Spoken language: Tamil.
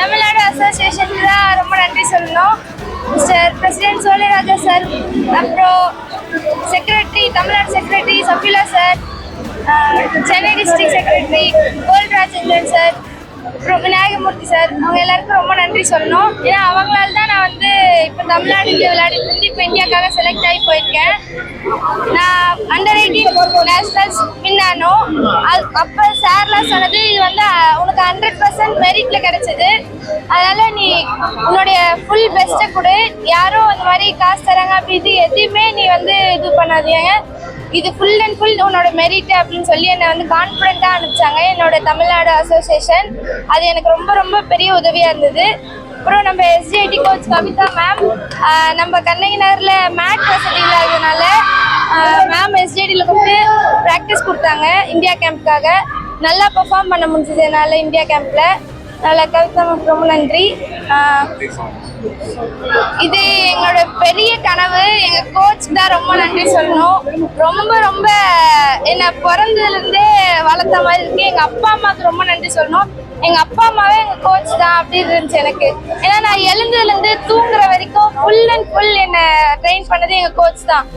தமிழ்நாடு அசோசியேஷனுக்கு தான் ரொம்ப நன்றி சொல்லணும். மிஸ்டர் பிரசிடென்ட் சோழிராஜா சார், அப்புறம் secretary, Tamil Nadu secretary Safila sir, Chennai district secretary Kolrajendran sir, அப்புறம் விநாயகமூர்த்தி சார், அவங்க எல்லாருக்கும் ரொம்ப நன்றி சொல்லணும். ஏன்னா அவங்களால தான் நான் வந்து இப்போ தமிழ்நாட்டுக்கு விளையாடி இப்போ இந்தியாவுக்காக செலக்ட் ஆகி போயிருக்கேன். நான் அண்டர்-18 நேஷனல்ஸ் வின் ஆனோம். அப்போ சார்லாம் சொன்னது இது வந்து உனக்கு 100% மெரிட்ல கிடைச்சது, அதனால நீ உன்னுடைய ஃபுல் பெஸ்ட்டை கொடு, யாரும் அந்த மாதிரி காசு தராங்க அப்படி இது எதுவுமே நீ வந்து இது பண்ணாதீங்க, இது ஃபுல் அண்ட் ஃபுல் உன்னோட மெரிட் அப்படின்னு சொல்லி என்னை வந்து கான்ஃபிடென்ட்டாக அனுப்பிச்சாங்க என்னோட தமிழ்நாடு அசோசியேஷன். அது எனக்கு ரொம்ப ரொம்ப பெரிய உதவியாக இருந்தது. அப்புறம் நம்ம எஸ்ஜிஐடி கோச் கவிதா மேம், நம்ம கண்ணகி நகரில் மேட் வசதி இல்லாததுனால மேம் எஸ்ஜிஐடியில் கூப்பிட்டு ப்ராக்டிஸ் கொடுத்தாங்க இந்தியா கேம்ப்காக. நல்லா பெர்ஃபார்ம் பண்ண முடிஞ்சது என்னால் இந்தியா கேம்பில். நல்லா கவிதா மேம் ரொம்ப நன்றி. இது எங்களோட பெரிய கனவு. எங்கள் கோச் தான் ரொம்ப நன்றி சொல்லணும். ரொம்ப ரொம்ப என்னை பிறந்ததுலேருந்தே வளர்த்த மாதிரி இருக்கு. எங்கள் அப்பா அம்மாவுக்கு ரொம்ப நன்றி சொல்லணும். எங்கள் அப்பா அம்மாவே எங்கள் கோச் தான் அப்படி இருந்துச்சு எனக்கு. ஏன்னா நான் எழுந்ததுலேருந்து தூங்குற வரைக்கும் ஃபுல் அண்ட் ஃபுல் என்னை ட்ரெயின் பண்ணது எங்கள் கோச் தான்.